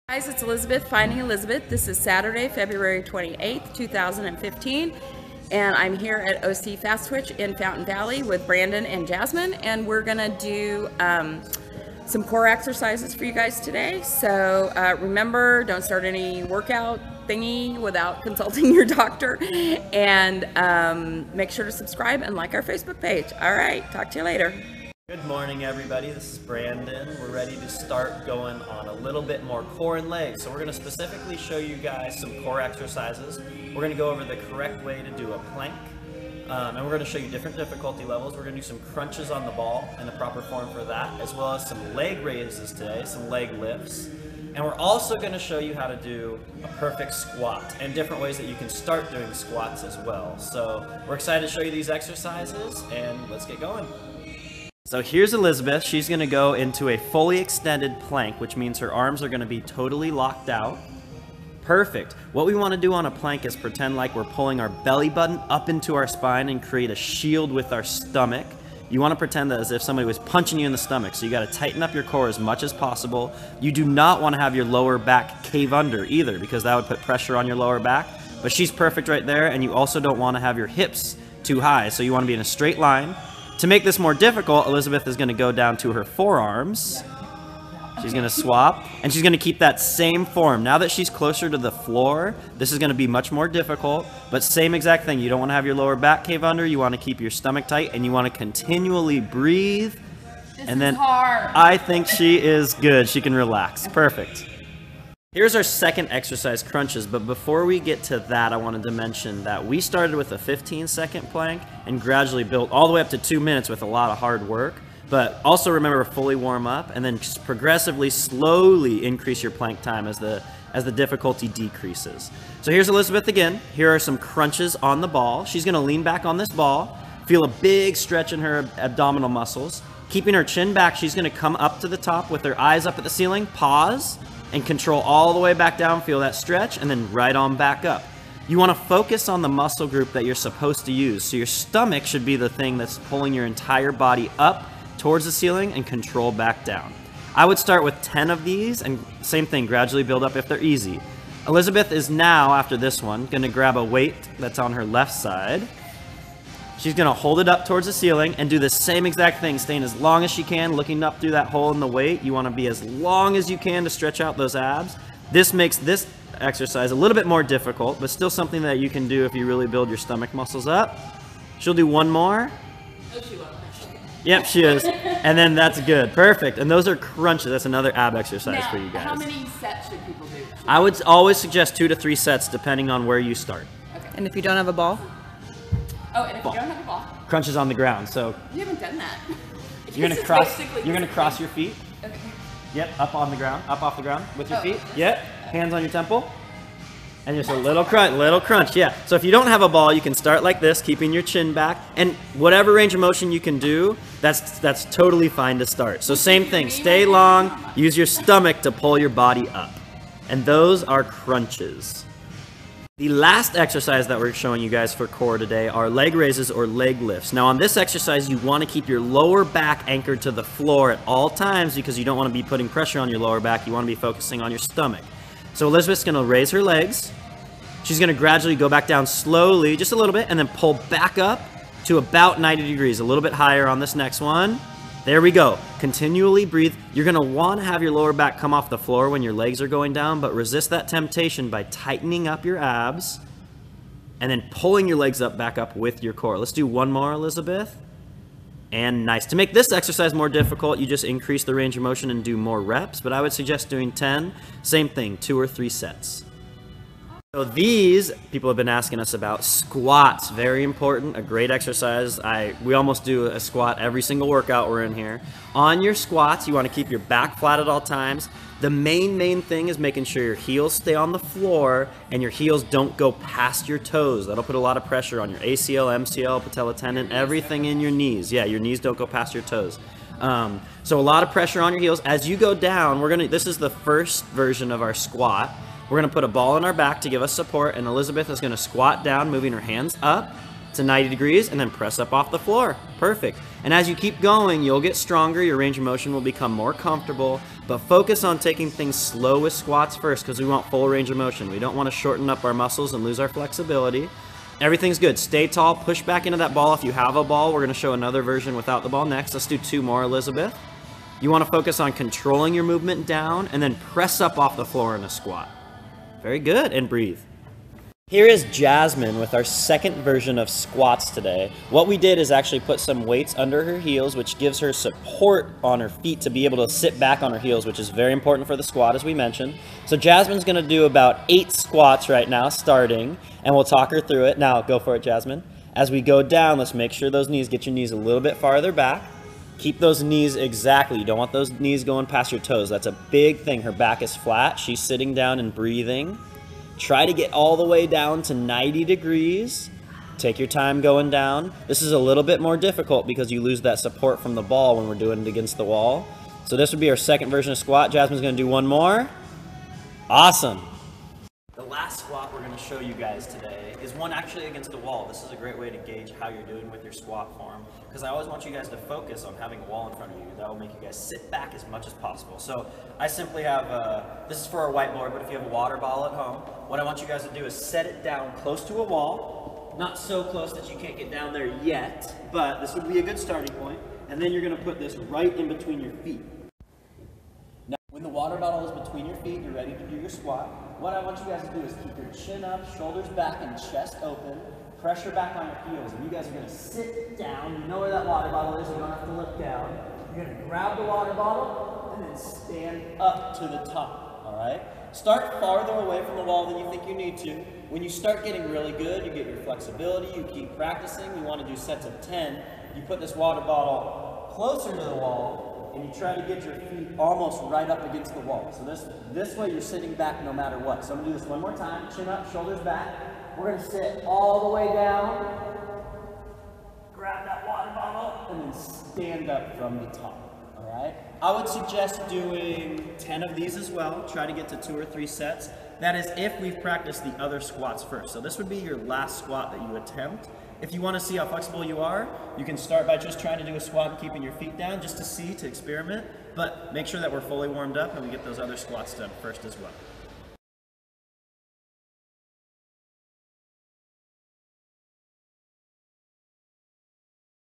Guys, it's Elizabeth, Finding Elizabeth. This is Saturday, February 28th, 2015, and I'm here at OC Fast Twitch in Fountain Valley with Brandon and Jasmine, and we're gonna do some core exercises for you guys today. So remember, don't start any workout thingy without consulting your doctor, and make sure to subscribe and like our Facebook page. All right, talk to you later. Good morning, everybody. This is Brandon. We're ready to start going on a little bit more core and legs. So we're going to specifically show you guys some core exercises. We're going to go over the correct way to do a plank, and we're going to show you different difficulty levels. We're going to do some crunches on the ball and the proper form for that, as well as some leg raises today, some leg lifts. And we're also going to show you how to do a perfect squat and different ways that you can start doing squats as well. So we're excited to show you these exercises, and let's get going. So here's Elizabeth. She's going to go into a fully extended plank, which means her arms are going to be totally locked out. Perfect. What we want to do on a plank is pretend like we're pulling our belly button up into our spine and create a shield with our stomach. You want to pretend that as if somebody was punching you in the stomach, so you got to tighten up your core as much as possible. You do not want to have your lower back cave under either, because that would put pressure on your lower back. But she's perfect right there, and you also don't want to have your hips too high, so you want to be in a straight line. To make this more difficult, Elizabeth is going to go down to her forearms. She's going to swap, and she's going to keep that same form. Now that she's closer to the floor, this is going to be much more difficult, but same exact thing. You don't want to have your lower back cave under. You want to keep your stomach tight, and you want to continually breathe. And then I think she is good. She can relax. Perfect. Here's our second exercise, crunches, but before we get to that, I wanted to mention that we started with a 15-second plank and gradually built all the way up to 2 minutes with a lot of hard work. But also remember, fully warm up and then just progressively, slowly increase your plank time as the difficulty decreases. So here's Elizabeth again. Here are some crunches on the ball. She's going to lean back on this ball, feel a big stretch in her abdominal muscles. Keeping her chin back, she's going to come up to the top with her eyes up at the ceiling, pause, and control all the way back down, feel that stretch, and then right on back up. You want to focus on the muscle group that you're supposed to use. So your stomach should be the thing that's pulling your entire body up towards the ceiling and control back down. I would start with 10 of these, and same thing, gradually build up if they're easy. Elizabeth is now, after this one, going to grab a weight that's on her left side. She's going to hold it up towards the ceiling and do the same exact thing, staying as long as she can, looking up through that hole in the weight. You want to be as long as you can to stretch out those abs. This makes this exercise a little bit more difficult, but still something that you can do if you really build your stomach muscles up. She'll do one more. Oh, she will. Yep, she is. And then that's good. Perfect. And those are crunches. That's another ab exercise Now, for you guys. how many sets should people do? I would always suggest 2 to 3 sets depending on where you start. Okay. And if you don't have a ball? Oh, and if you don't have a ball? Crunches on the ground. So You haven't done that. you're gonna cross. You're gonna cross your feet. Okay. Yep, up on the ground, up off the ground with your Oh, feet. this? Yep, hands on your temple. And just a little crunch, yeah. So if you don't have a ball, you can start like this, keeping your chin back. And whatever range of motion you can do, that's totally fine to start. So same thing, stay long, use your stomach to pull your body up. And those are crunches. The last exercise that we're showing you guys for core today are leg raises or leg lifts. Now on this exercise, you want to keep your lower back anchored to the floor at all times because you don't want to be putting pressure on your lower back. You want to be focusing on your stomach. So Elizabeth's going to raise her legs. She's going to gradually go back down slowly, just a little bit, and then pull back up to about 90 degrees, a little bit higher on this next one. There we go. Continually breathe. You're going to want to have your lower back come off the floor when your legs are going down, but resist that temptation by tightening up your abs and then pulling your legs up back up with your core. Let's do one more, Elizabeth. And nice. To make this exercise more difficult, you just increase the range of motion and do more reps, but I would suggest doing 10. Same thing, 2 or 3 sets. So these, people have been asking us about squats. Very important, a great exercise. We almost do a squat every single workout we're in here. On your squats, you want to keep your back flat at all times. The main thing is making sure your heels stay on the floor and your heels don't go past your toes. That'll put a lot of pressure on your ACL, MCL, patella tendon, everything in your knees. Yeah, your knees don't go past your toes. So a lot of pressure on your heels. As you go down, this is the first version of our squat. We're going to put a ball on our back to give us support, and Elizabeth is going to squat down, moving her hands up to 90 degrees, and then press up off the floor. Perfect. And as you keep going, you'll get stronger. Your range of motion will become more comfortable. But focus on taking things slow with squats first because we want full range of motion. We don't want to shorten up our muscles and lose our flexibility. Everything's good. Stay tall, push back into that ball if you have a ball. We're going to show another version without the ball next. Let's do 2 more, Elizabeth. You want to focus on controlling your movement down and then press up off the floor in a squat. Very good, and breathe. Here is Jasmine with our second version of squats today. What we did is actually put some weights under her heels, which gives her support on her feet to be able to sit back on her heels, which is very important for the squat, as we mentioned. So Jasmine's gonna do about 8 squats right now, starting, and we'll talk her through it. Now, go for it, Jasmine. As we go down, let's make sure get your knees a little bit farther back. Keep those knees exactly. You don't want those knees going past your toes. That's a big thing. Her back is flat. She's sitting down and breathing. Try to get all the way down to 90 degrees. Take your time going down. This is a little bit more difficult because you lose that support from the ball when we're doing it against the wall. So this would be our second version of squat. Jasmine's gonna do one more. Awesome. The last squat we're gonna show you guys today is one actually against the wall. This is a great way to gauge how you're doing with your squat form because I always want you guys to focus on having a wall in front of you. That will make you guys sit back as much as possible. So I simply have, this is for our whiteboard, but if you have a water bottle at home, what I want you guys to do is set it down close to a wall, not so close that you can't get down there yet, but this would be a good starting point. And then you're gonna put this right in between your feet. Now, when the water bottle is between your feet, you're ready to do your squat. What I want you guys to do is keep your chin up, shoulders back, and chest open. Pressure back on your heels, and you guys are gonna sit down. You know where that water bottle is, you don't have to look down. You're gonna grab the water bottle and then stand up to the top, all right? Start farther away from the wall than you think you need to. When you start getting really good, you get your flexibility, you keep practicing. You wanna do sets of 10. You put this water bottle closer to the wall, and you try to get your feet almost right up against the wall. So this way you're sitting back no matter what. So I'm gonna do this one more time. Chin up, shoulders back. We're gonna sit all the way down, grab that water bottle, and then stand up from the top, all right? I would suggest doing 10 of these as well. Try to get to 2 or 3 sets. That is if we've practiced the other squats first. So this would be your last squat that you attempt. If you wanna see how flexible you are, you can start by just trying to do a squat and keeping your feet down just to experiment, but make sure that we're fully warmed up and we get those other squats done first as well.